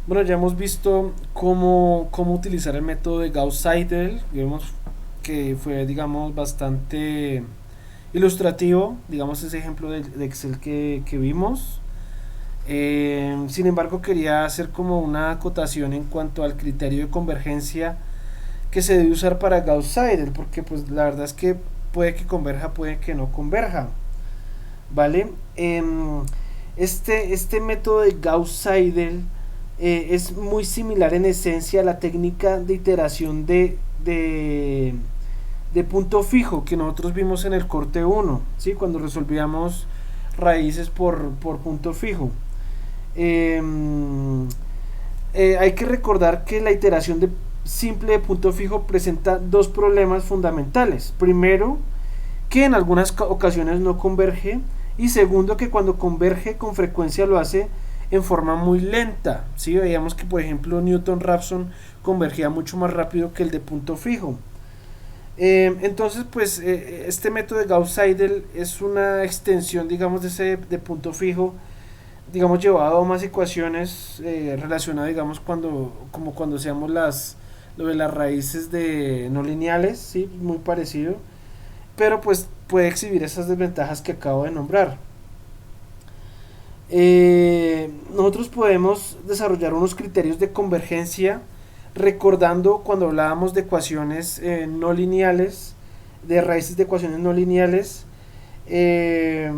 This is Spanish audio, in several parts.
Bueno, ya hemos visto cómo utilizar el método de Gauss-Seidel. Vemos que fue, digamos, bastante ilustrativo, digamos, ese ejemplo de Excel que vimos. Sin embargo, quería hacer como una acotación en cuanto al criterio de convergencia que se debe usar para Gauss-Seidel, porque pues la verdad es que puede que converja, puede que no converja, ¿vale? Este método de Gauss-Seidel es muy similar en esencia a la técnica de iteración de punto fijo que nosotros vimos en el corte uno, ¿sí? Cuando resolvíamos raíces por punto fijo. Eh, Hay que recordar que la iteración de simple de punto fijo presenta dos problemas fundamentales. Primero, que en algunas ocasiones no converge, y segundo, que cuando converge con frecuencia lo hace en forma muy lenta. ¿Sí? Veíamos que por ejemplo Newton-Raphson convergía mucho más rápido que el de punto fijo. Entonces pues este método de Gauss-Seidel es una extensión, digamos, de ese de punto fijo, digamos, llevado a más ecuaciones relacionadas, digamos, como cuando seamos lo de las raíces de no lineales, ¿sí? Muy parecido, pero pues puede exhibir esas desventajas que acabo de nombrar. Nosotros podemos desarrollar unos criterios de convergencia recordando cuando hablábamos de ecuaciones no lineales, de raíces de ecuaciones no lineales. eh,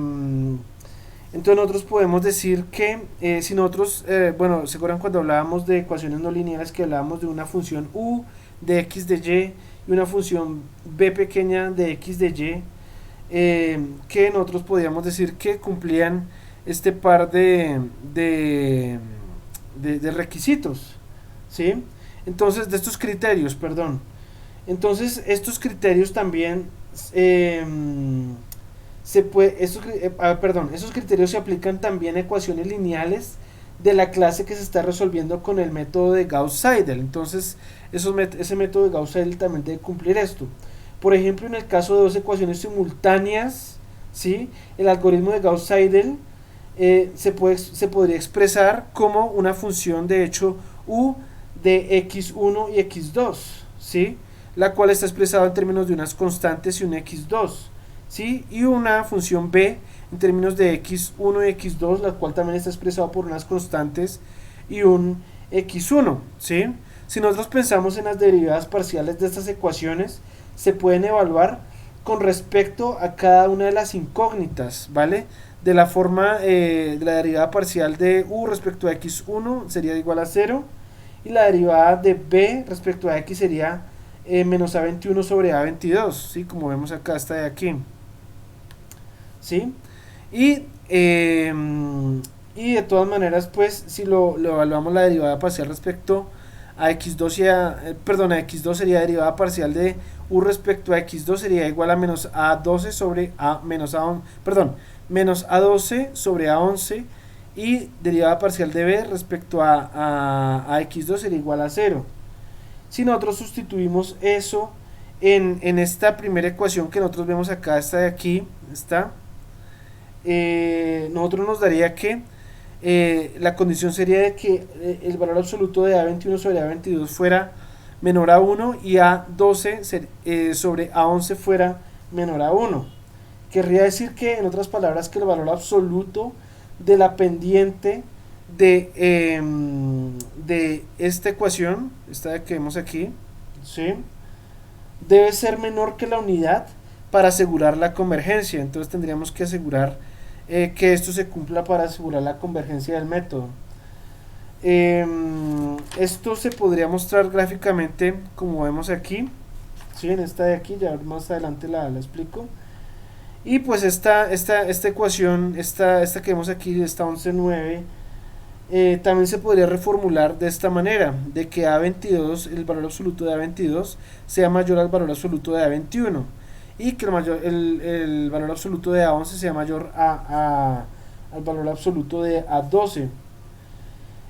entonces nosotros podemos decir que si nosotros, bueno, ¿se acuerdan cuando hablábamos de ecuaciones no lineales que hablábamos de una función u de x de y una función b pequeña de x de y? Que nosotros podríamos decir que cumplían este par de requisitos, ¿sí? Entonces, de estos criterios, perdón. Entonces, estos criterios también eh, perdón, esos criterios se aplican también a ecuaciones lineales de la clase que se está resolviendo con el método de Gauss-Seidel. Entonces, ese método de Gauss-Seidel también debe cumplir esto. Por ejemplo, en el caso de dos ecuaciones simultáneas, ¿sí? El algoritmo de Gauss-Seidel se podría expresar como una función de hecho u de x1 y x2, ¿sí? La cual está expresada en términos de unas constantes y un x2, ¿sí? Y una función b en términos de x1 y x2, la cual también está expresada por unas constantes y un x1, ¿sí? Si nosotros pensamos en las derivadas parciales de estas ecuaciones, se pueden evaluar con respecto a cada una de las incógnitas, ¿vale? De la forma de la derivada parcial de u respecto a x1 sería igual a 0, y la derivada de b respecto a x sería menos a21 sobre a22, ¿sí? Como vemos acá, está de aquí, ¿sí? Y, eh, y de todas maneras, pues, si lo evaluamos la derivada parcial respecto a x2 perdón, a x2 sería derivada parcial de u respecto a x2 sería igual a menos a12 sobre a menos a perdón, menos a12 sobre a11, y derivada parcial de b respecto a x2 sería igual a 0. Si nosotros sustituimos eso en esta primera ecuación que nosotros vemos acá, esta de aquí, está, nosotros nos daría que la condición sería de que el valor absoluto de A21 sobre A22 fuera menor a 1 y A12 sobre A11 fuera menor a 1. Querría decir que, en otras palabras, que el valor absoluto de la pendiente de esta ecuación, esta que vemos aquí, ¿sí? Debe ser menor que la unidad para asegurar la convergencia. Entonces tendríamos que asegurar que esto se cumpla para asegurar la convergencia del método. Eh, Esto se podría mostrar gráficamente como vemos aquí, ¿sí? En esta de aquí, ya más adelante la explico. Y pues esta ecuación, esta que vemos aquí, esta 11.9, también se podría reformular de esta manera, de que A22, el valor absoluto de A22, sea mayor al valor absoluto de A21, y que el valor absoluto de A11 sea mayor al valor absoluto de A12.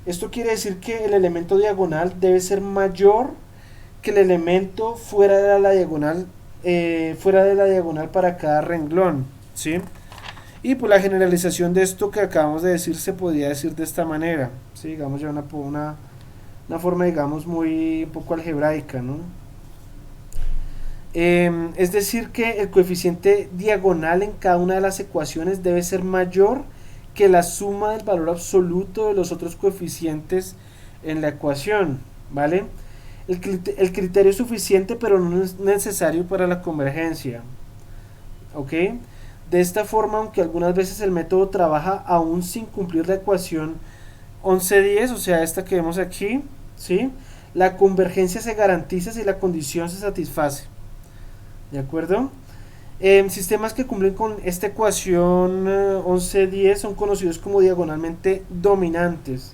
Esto quiere decir que el elemento diagonal debe ser mayor que el elemento fuera de la diagonal para cada renglón, ¿sí? Y pues la generalización de esto que acabamos de decir se podría decir de esta manera, ¿sí? Digamos ya una forma, digamos, muy un poco algebraica, ¿no? Es decir que el coeficiente diagonal en cada una de las ecuaciones debe ser mayor que la suma del valor absoluto de los otros coeficientes en la ecuación, ¿vale? El criterio es suficiente pero no es necesario para la convergencia, ¿ok? De esta forma, aunque algunas veces el método trabaja aún sin cumplir la ecuación 1110, o sea, esta que vemos aquí, ¿sí? La convergencia se garantiza si la condición se satisface, ¿de acuerdo? Sistemas que cumplen con esta ecuación 1110 son conocidos como diagonalmente dominantes,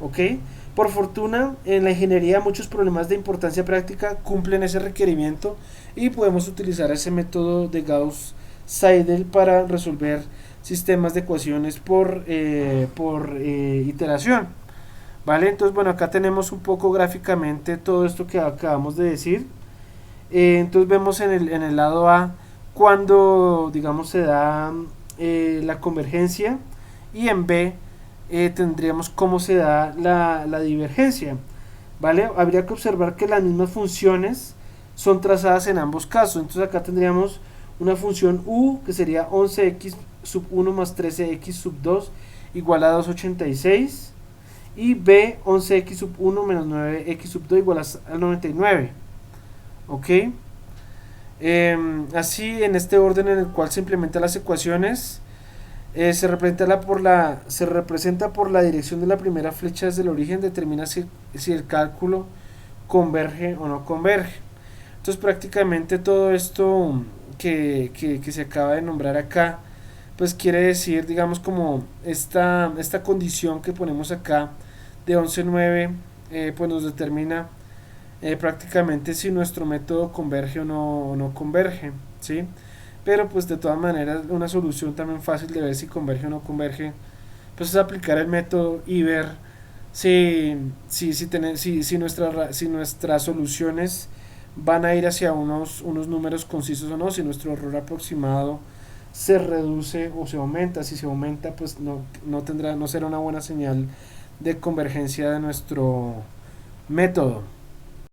¿ok? Por fortuna, en la ingeniería muchos problemas de importancia práctica cumplen ese requerimiento y podemos utilizar ese método de Gauss-Seidel para resolver sistemas de ecuaciones por iteración, ¿vale? Entonces, bueno, acá tenemos un poco gráficamente todo esto que acabamos de decir. Entonces vemos en el lado A cuando, digamos, se da la convergencia, y en B tendríamos cómo se da la divergencia, ¿vale? Habría que observar que las mismas funciones son trazadas en ambos casos. Entonces acá tendríamos una función u que sería 11x sub 1 más 13x sub 2 igual a 286, y b 11x sub 1 menos 9x sub 2 igual a 99, ¿ok? Así, en este orden en el cual se implementan las ecuaciones, se representa por la dirección de la primera flecha desde el origen, determina si el cálculo converge o no converge. Entonces prácticamente todo esto que se acaba de nombrar acá, pues quiere decir, digamos, como esta condición que ponemos acá de 11.9, pues nos determina prácticamente si nuestro método converge o no converge, ¿sí? Pero pues de todas maneras una solución también fácil de ver si converge o no converge, pues es aplicar el método y ver si nuestras soluciones van a ir hacia unos números concisos o no, si nuestro error aproximado se reduce o se aumenta. Si se aumenta, pues no será una buena señal de convergencia de nuestro método.